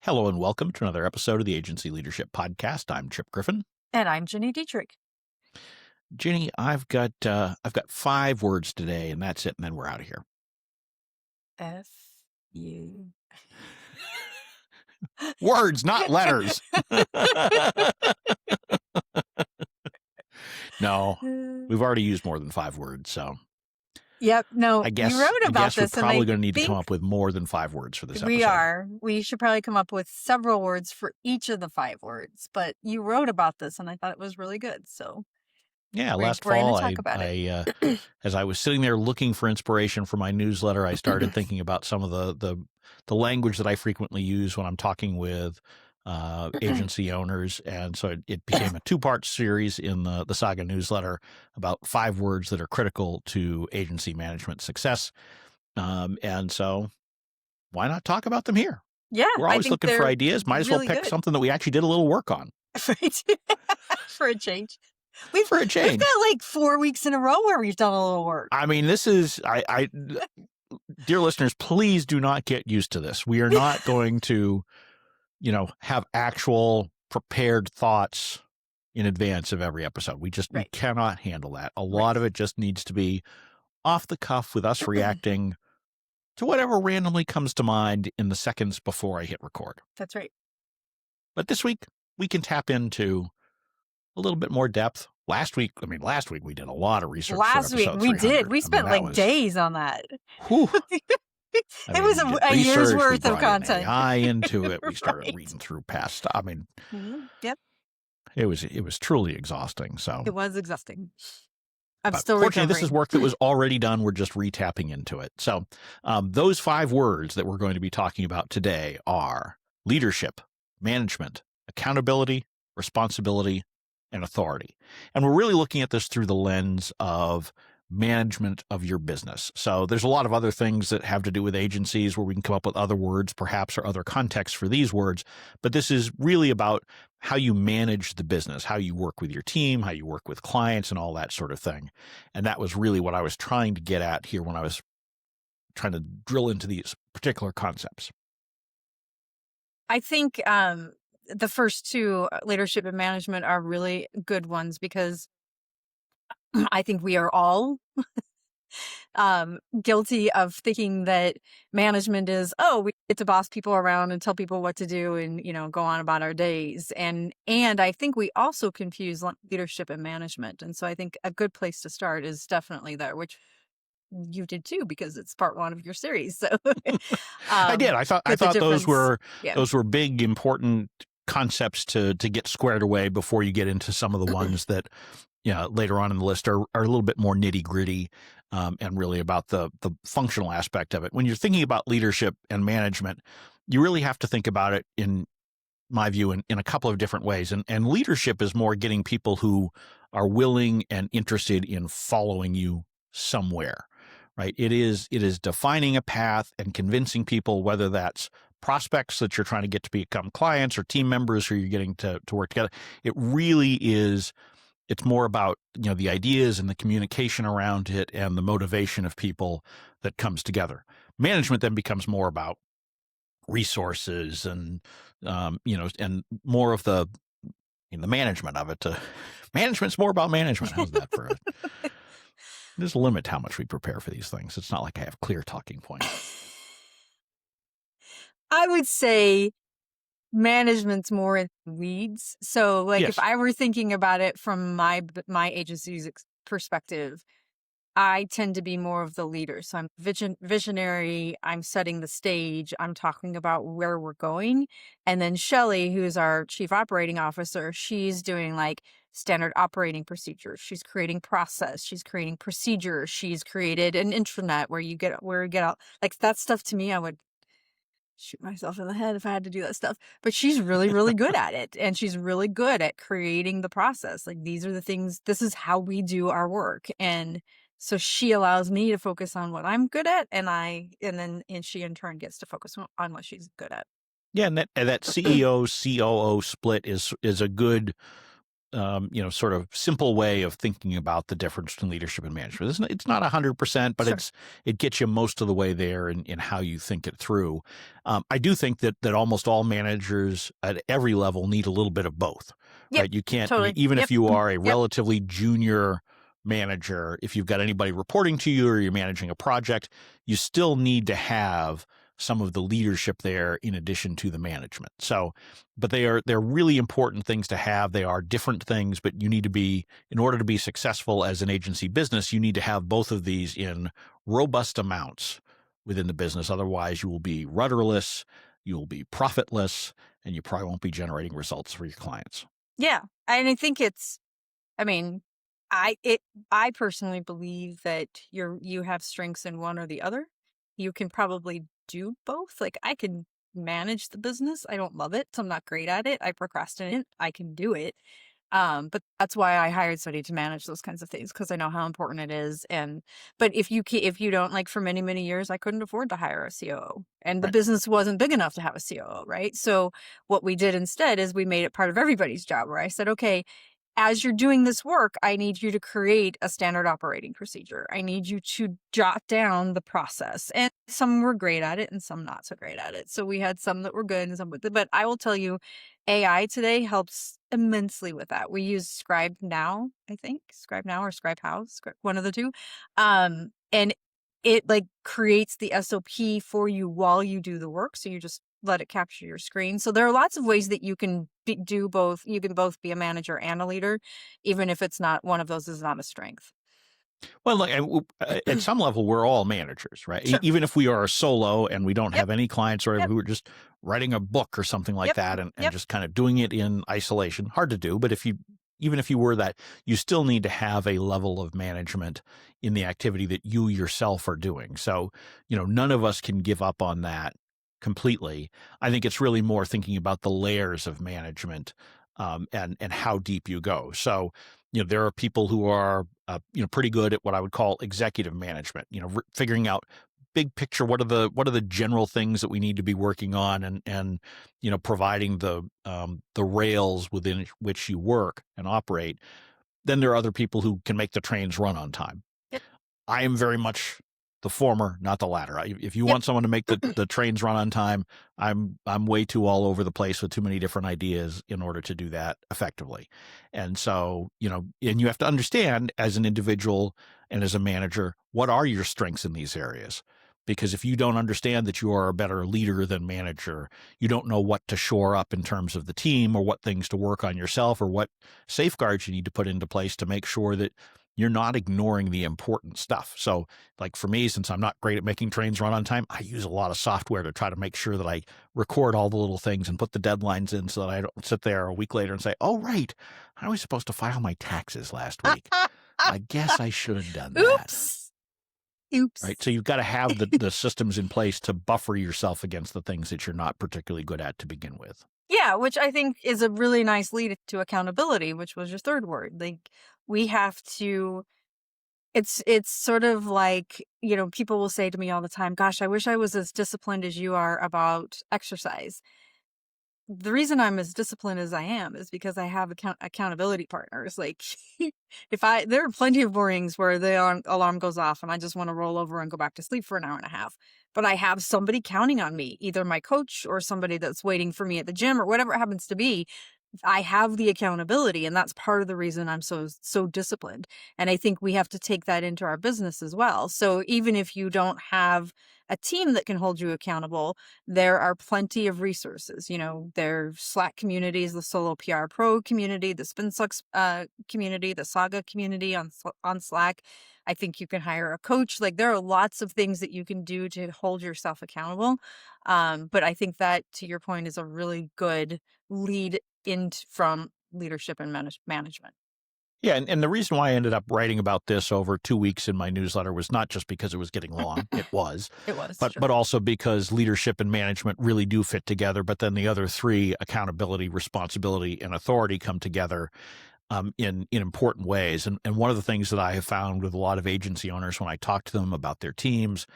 Hello and welcome to another episode of the Agency Leadership Podcast. I'm Chip Griffin. And I'm Gini Dietrich. Ginny, I've got 5 words today, and that's it, and then we're out of here. F-U. Words, not letters. No, we've already used more than 5 words, so. Yep. No, I guess you wrote about this. we're probably going to need to come up with more than 5 words for this episode. We are. We should probably come up with several words for each of the 5 words. But you wrote about this, and I thought it was really good. So yeah, last we're fall, talk about it. As I was sitting there looking for inspiration for my newsletter, I started thinking about some of the language that I frequently use when I'm talking with agency owners. And so it became a 2-part series in the Saga newsletter about 5 words that are critical to agency management success. And so why not talk about them here? Yeah. We're always looking for ideas. Might as well pick something that we actually did a little work on. For a change. We've got like 4 weeks in a row where we've done a little work. I mean, this is, dear listeners, please do not get used to this. We are not going to, have actual prepared thoughts in advance of every episode. We cannot handle that. A lot of it just needs to be off the cuff with us reacting to whatever randomly comes to mind in the seconds before I hit record. That's right. But this week, we can tap into a little bit more depth. Last week we did a lot of research. Last week we did. We spent days on that. It was a year's worth of content. AI into it. We started reading through past stuff. I mean, yep. It was truly exhausting. So it was exhausting. I'm still recovering. Fortunately, this is work that was already done. We're just retapping into it. So those 5 words that we're going to be talking about today are leadership, management, accountability, responsibility, and authority. And we're really looking at this through the lens of management of your business. So there's a lot of other things that have to do with agencies where we can come up with other words, perhaps, or other contexts for these words. But this is really about how you manage the business, how you work with your team, how you work with clients, and all that sort of thing. And that was really what I was trying to get at here when I was trying to drill into these particular concepts. I think the first 2, leadership and management, are really good ones because I think we are all guilty of thinking that management is, we get to boss people around and tell people what to do and, go on about our days. And I think we also confuse leadership and management. And so I think a good place to start is definitely there, which you did too, because it's part 1 of your series. So I did. I thought those were big, important concepts to get squared away before you get into some of the ones that later on in the list are a little bit more nitty gritty and really about the functional aspect of it. When you're thinking about leadership and management, you really have to think about it, in my view, in a couple of different ways. And leadership is more getting people who are willing and interested in following you somewhere, right? It is defining a path and convincing people, whether that's prospects that you're trying to get to become clients or team members who you're getting to work together. It really is. It's more about, the ideas and the communication around it and the motivation of people that comes together. Management then becomes more about resources and, and more of the management of it. Management's more about management. How's that for it? There's a limit to how much we prepare for these things. It's not like I have clear talking points. I would say management's more in weeds. So If I were thinking about it from my agency's perspective, I tend to be more of the leader. So I'm visionary. I'm setting the stage. I'm talking about where we're going. And then Shelley, who's our chief operating officer, she's doing standard operating procedures. She's creating process. She's creating procedures. She's created an intranet where you get out that stuff. To me, I would shoot myself in the head if I had to do that stuff. But she's really, really good at it. And she's really good at creating the process. These are the things, this is how we do our work. And so she allows me to focus on what I'm good at. And she in turn gets to focus on what she's good at. Yeah. And that CEO, COO split is a good sort of simple way of thinking about the difference between leadership and management. It's not 100%, but Sure. it gets you most of the way there in how you think it through. I do think that almost all managers at every level need a little bit of both, Yep. right? You can't, Totally. even if you are a Yep. relatively junior manager, if you've got anybody reporting to you or you're managing a project, you still need to have some of the leadership there in addition to the management. So, but they're really important things to have. They are different things, but you need to be, in order to be successful as an agency business, you need to have both of these in robust amounts within the business. Otherwise, you will be rudderless, you will be profitless, and you probably won't be generating results for your clients. Yeah. And I think I personally believe that you have strengths in one or the other. You can probably do both. Like, I can manage the business. I don't love it, so I'm not great at it. I procrastinate. I can do it. But that's why I hired somebody to manage those kinds of things, because I know how important it is. But if you don't, like, for many, many years, I couldn't afford to hire a COO, and the Right. business wasn't big enough to have a COO, right? So what we did instead is we made it part of everybody's job, where I said, okay, as you're doing this work, I need you to create a standard operating procedure. I need you to jot down the process. And some were great at it and some not so great at it. So we had some that were good and some, but I will tell you, AI today helps immensely with that. We use Scribe Now, I think, Scribe Now or Scribe House, one of the two. And it like creates the SOP for you while you do the work. So you just let it capture your screen. So there are lots of ways that you can do both. You can both be a manager and a leader, even if it's not one of those is not a strength. Well, like, at some level, we're all managers, right? Sure. Even if we are a solo and we don't have any clients or Yep. who are just writing a book or something like that and just kind of doing it in isolation. Hard to do, but even if you were that, you still need to have a level of management in the activity that you yourself are doing. So, none of us can give up on that completely. I think it's really more thinking about the layers of management and how deep you go. So, there are people who are pretty good at what I would call executive management. Figuring out big picture, what are the general things that we need to be working on, and providing the rails within which you work and operate. Then there are other people who can make the trains run on time. Yep. I am very much the former, not the latter. If you want someone to make the trains run on time, I'm way too all over the place with too many different ideas in order to do that effectively. And so, and you have to understand as an individual and as a manager, what are your strengths in these areas? Because if you don't understand that you are a better leader than manager, you don't know what to shore up in terms of the team or what things to work on yourself or what safeguards you need to put into place to make sure that you're not ignoring the important stuff. So, like, for me, since I'm not great at making trains run on time, I use a lot of software to try to make sure that I record all the little things and put the deadlines in so that I don't sit there a week later and say, oh, right, I was supposed to file my taxes last week. I guess I should have done that. Oops. Right. So you've got to have the systems in place to buffer yourself against the things that you're not particularly good at to begin with. Yeah, which I think is a really nice lead to accountability, which was your third word. Like, we have to, it's sort of like, people will say to me all the time, gosh, I wish I was as disciplined as you are about exercise. The reason I'm as disciplined as I am is because I have accountability partners. Like, there are plenty of mornings where the alarm goes off and I just want to roll over and go back to sleep for an hour and a half. But I have somebody counting on me, either my coach or somebody that's waiting for me at the gym or whatever it happens to be. I have the accountability, and that's part of the reason I'm so disciplined. And I think we have to take that into our business as well. So even if you don't have a team that can hold you accountable, there are plenty of resources. There's Slack communities, the Solo PR Pro community, the SpinSucks community, the Saga community on Slack. I think you can hire a coach. Like, there are lots of things that you can do to hold yourself accountable. But I think that, to your point, is a really good lead from leadership and management. Yeah, and the reason why I ended up writing about this over 2 weeks in my newsletter was not just because it was getting long. It was. But also because leadership and management really do fit together. But then the other three, accountability, responsibility, and authority, come together in important ways. And one of the things that I have found with a lot of agency owners when I talk to them about their teams,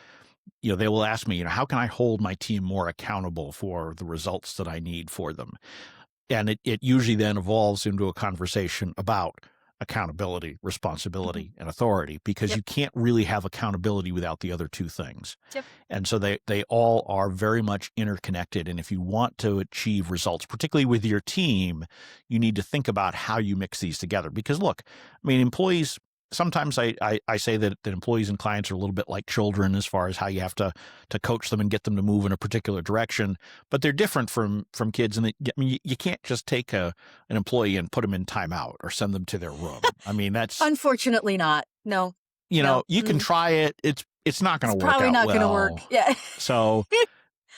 they will ask me, how can I hold my team more accountable for the results that I need for them? And it usually then evolves into a conversation about accountability, responsibility, and authority, because you can't really have accountability without the other two things. And so they all are very much interconnected. And if you want to achieve results, particularly with your team, you need to think about how you mix these together. Because look, I mean, employees, sometimes I say that employees and clients are a little bit like children as far as how you have to coach them and get them to move in a particular direction, but they're different from kids. And I mean, you can't just take an employee and put them in timeout or send them to their room. I mean, that's unfortunately not. No, you can try it. It's not going to work. Probably not going to work. Yeah. So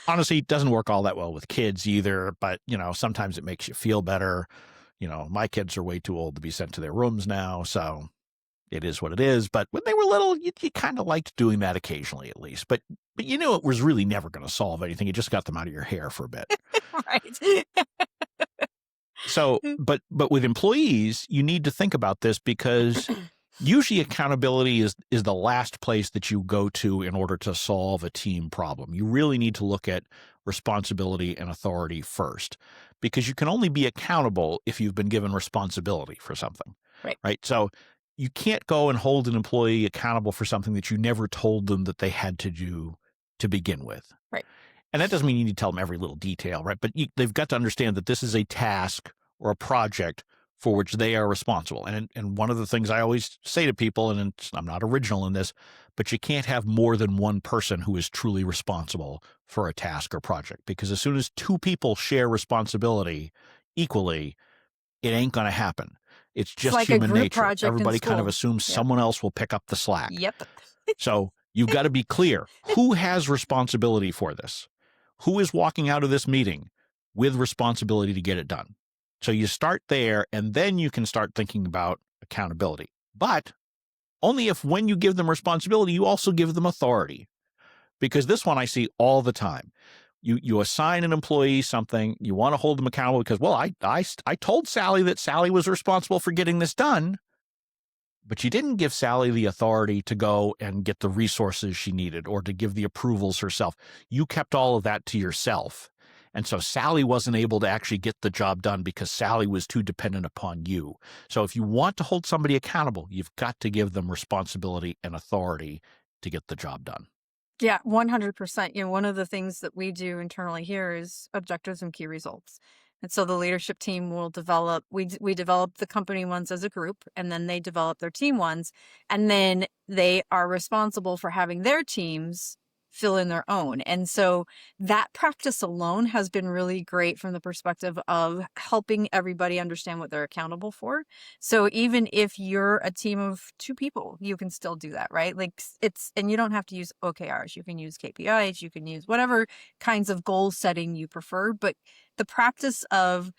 honestly, it doesn't work all that well with kids either. But sometimes it makes you feel better. My kids are way too old to be sent to their rooms now, so it is what it is. But when they were little, you kind of liked doing that occasionally, at least. But you knew it was really never going to solve anything. It just got them out of your hair for a bit. Right. So, but with employees, you need to think about this, because usually accountability is the last place that you go to in order to solve a team problem. You really need to look at responsibility and authority first, because you can only be accountable if you've been given responsibility for something. Right. So you can't go and hold an employee accountable for something that you never told them that they had to do to begin with. Right. And that doesn't mean you need to tell them every little detail, right? But they've got to understand that this is a task or a project for which they are responsible. And one of the things I always say to people, and I'm not original in this, but you can't have more than one person who is truly responsible for a task or project, because as soon as two people share responsibility equally, it ain't going to happen. It's just like human nature. Everybody kind of assumes someone else will pick up the slack. Yep. So you've got to be clear. Who has responsibility for this? Who is walking out of this meeting with responsibility to get it done? So you start there, and then you can start thinking about accountability. But only if, when you give them responsibility, you also give them authority. Because this one I see all the time. You assign an employee something, you want to hold them accountable because, well, I told Sally that Sally was responsible for getting this done, but you didn't give Sally the authority to go and get the resources she needed or to give the approvals herself. You kept all of that to yourself. And so Sally wasn't able to actually get the job done because Sally was too dependent upon you. So if you want to hold somebody accountable, you've got to give them responsibility and authority to get the job done. Yeah, 100%. One of the things that we do internally here is objectives and key results. And so the leadership team will develop, we develop the company ones as a group, and then they develop their team ones. And then they are responsible for having their teams fill in their own. And so that practice alone has been really great from the perspective of helping everybody understand what they're accountable for. So even if you're a team of 2 people, you can still do that, right? Like and you don't have to use OKRs. You can use KPIs, you can use whatever kinds of goal setting you prefer. But the practice of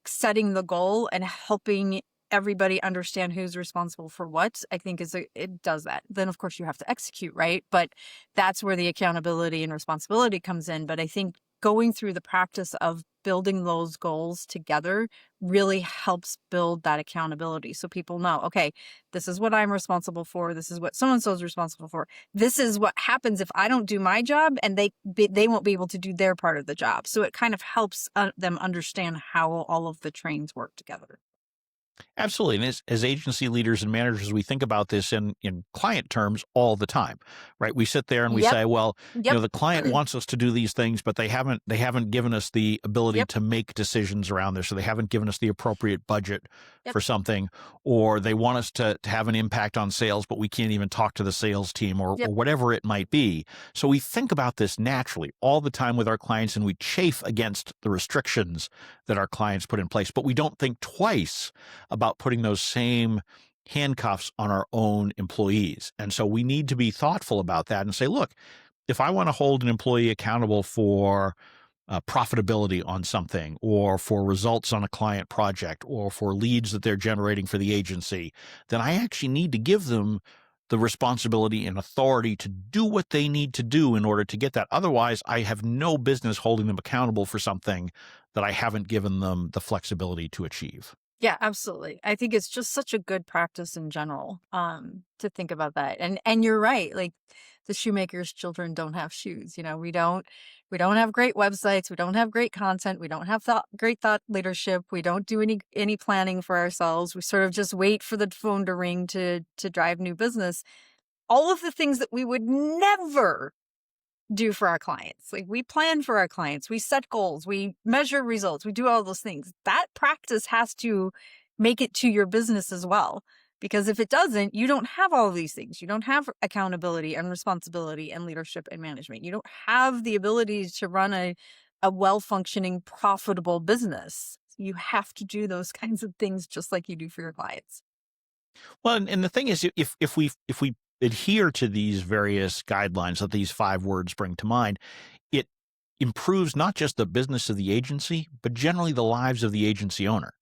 setting the goal and helping everybody understand who's responsible for what, I think it does that. Then of course you have to execute, right? But that's where the accountability and responsibility comes in. But I think going through the practice of building those goals together really helps build that accountability. So people know, okay, this is what I'm responsible for. This is what so-and-so is responsible for. This is what happens if I don't do my job, and they won't be able to do their part of the job. So it kind of helps them understand how all of the trains work together. Absolutely. And as agency leaders and managers, we think about this in client terms all the time, right? We sit there and we say, well, the client wants us to do these things, but they haven't given us the ability to make decisions around this. So they haven't given us the appropriate budget for something, or they want us to have an impact on sales, but we can't even talk to the sales team or whatever it might be. So we think about this naturally all the time with our clients, and we chafe against the restrictions that our clients put in place, but we don't think twice about putting those same handcuffs on our own employees. And so we need to be thoughtful about that and say, look, if I want to hold an employee accountable for profitability on something, or for results on a client project, or for leads that they're generating for the agency, then I actually need to give them the responsibility and authority to do what they need to do in order to get that. Otherwise, I have no business holding them accountable for something that I haven't given them the flexibility to achieve. Yeah, absolutely. I think it's just such a good practice in general, to think about that. And you're right. Like the shoemaker's children don't have shoes. We don't have great websites. We don't have great content. We don't have great thought leadership. We don't do any planning for ourselves. We sort of just wait for the phone to ring to drive new business. All of the things that we would never do for our clients. Like we plan for our clients, we set goals, we measure results, we do all those things. That practice has to make it to your business as well. Because if it doesn't, you don't have all of these things. You don't have accountability and responsibility and leadership and management. You don't have the ability to run a well-functioning, profitable business. You have to do those kinds of things just like you do for your clients. Well, and the thing is, if we adhere to these various guidelines that these 5 words bring to mind, it improves not just the business of the agency, but generally the lives of the agency owner.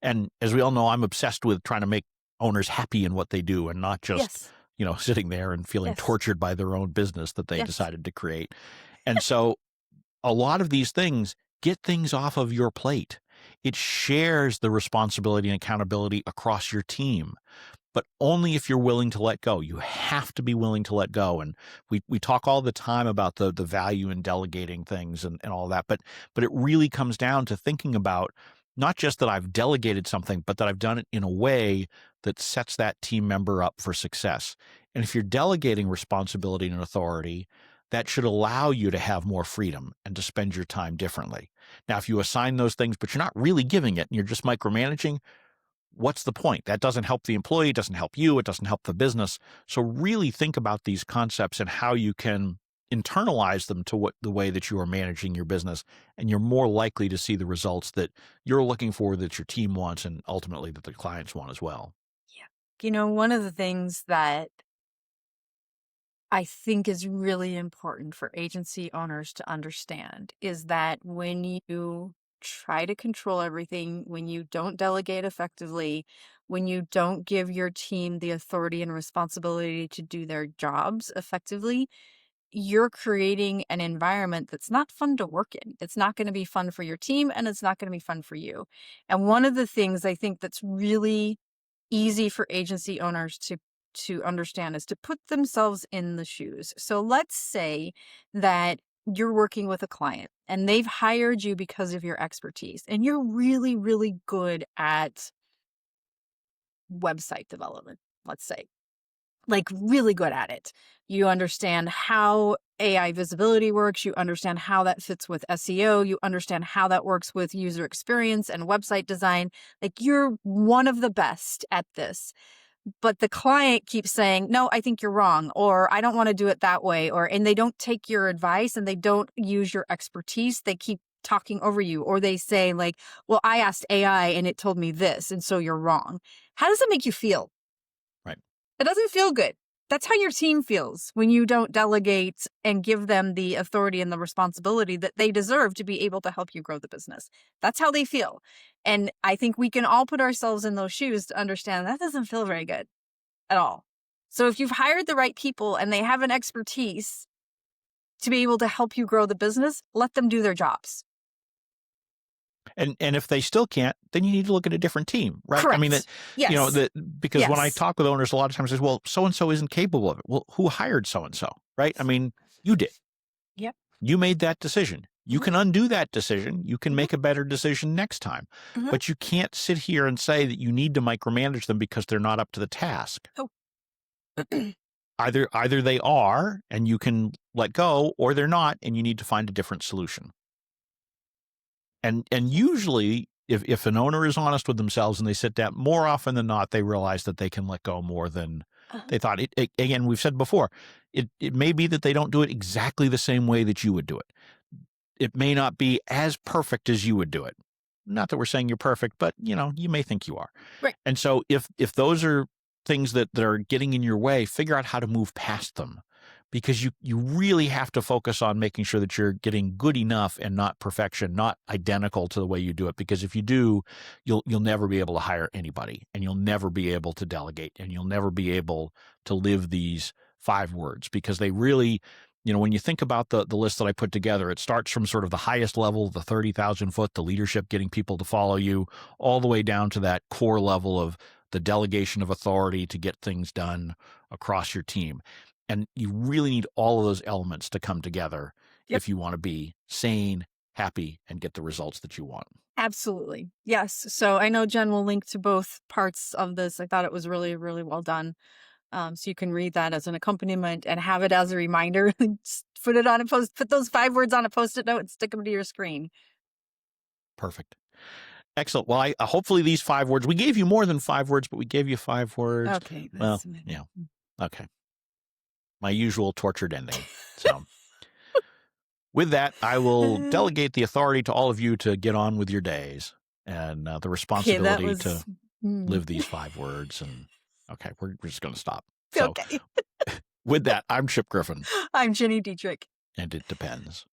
And as we all know, I'm obsessed with trying to make owners happy in what they do and not just, sitting there and feeling tortured by their own business that they decided to create. And so a lot of these things get things off of your plate. It shares the responsibility and accountability across your team, but only if you're willing to let go. You have to be willing to let go. And we talk all the time about the value in delegating things and all that, but it really comes down to thinking about not just that I've delegated something, but that I've done it in a way that sets that team member up for success. And if you're delegating responsibility and authority, that should allow you to have more freedom and to spend your time differently. Now, if you assign those things, but you're not really giving it and you're just micromanaging, what's the point? That doesn't help the employee, it doesn't help you, it doesn't help the business. So really think about these concepts and how you can internalize them to the way that you are managing your business, and you're more likely to see the results that you're looking for, that your team wants, and ultimately that the clients want as well. Yeah. One of the things that I think is really important for agency owners to understand is that when you try to control everything, when you don't delegate effectively, when you don't give your team the authority and responsibility to do their jobs effectively, you're creating an environment that's not fun to work in. It's not going to be fun for your team, and it's not going to be fun for you. And one of the things I think that's really easy for agency owners to understand is to put themselves in the shoes. So let's say that you're working with a client and they've hired you because of your expertise, and you're really, really good at website development, let's say. Like really good at it. You understand how AI visibility works. You understand how that fits with SEO. You understand how that works with user experience and website design. Like you're one of the best at this. But the client keeps saying, no, I think you're wrong, or I don't want to do it that way, and they don't take your advice and they don't use your expertise. They keep talking over you, or they say like, well, I asked AI and it told me this, and so you're wrong. How does it make you feel? Right. It doesn't feel good. That's how your team feels when you don't delegate and give them the authority and the responsibility that they deserve to be able to help you grow the business. That's how they feel. And I think we can all put ourselves in those shoes to understand that doesn't feel very good at all. So if you've hired the right people and they have an expertise to be able to help you grow the business, let them do their jobs. And if they still can't, then you need to look at a different team, right? Correct. I mean, yes. Because when I talk with owners, a lot of times they say, well, so-and-so isn't capable of it. Well, who hired so-and-so, right? I mean, you did. Yep. You made that decision. You can undo that decision. You can make a better decision next time. But you can't sit here and say that you need to micromanage them because they're not up to the task. Oh. Either they are and you can let go, or they're not and you need to find a different solution. And usually, if an owner is honest with themselves and they sit down, more often than not, they realize that they can let go more than they thought. Again, we've said before, it may be that they don't do it exactly the same way that you would do it. It may not be as perfect as you would do it. Not that we're saying you're perfect, but you may think you are. Right. And so if those are things that are getting in your way, figure out how to move past them. Because you really have to focus on making sure that you're getting good enough and not perfection, not identical to the way you do it. Because if you do, you'll never be able to hire anybody, and you'll never be able to delegate, and you'll never be able to live these 5 words, because they really when you think about the list that I put together, it starts from sort of the highest level, the 30,000 foot, the leadership, getting people to follow you, all the way down to that core level of the delegation of authority to get things done across your team. And you really need all of those elements to come together if you want to be sane, happy, and get the results that you want. Absolutely. Yes. So I know Jen will link to both parts of this. I thought it was really, really well done. So you can read that as an accompaniment and have it as a reminder. Just put it on a put those 5 words on a Post-it note and stick them to your screen. Perfect. Excellent. Well, hopefully these 5 words, we gave you more than 5 words, but we gave you 5 words. Okay. Well, yeah. Okay. My usual tortured ending. So with that, I will delegate the authority to all of you to get on with your days and the responsibility to live these 5 words. And okay, we're just going to stop. So Okay. with that, I'm Chip Griffin. I'm Ginny Dietrich. And it depends.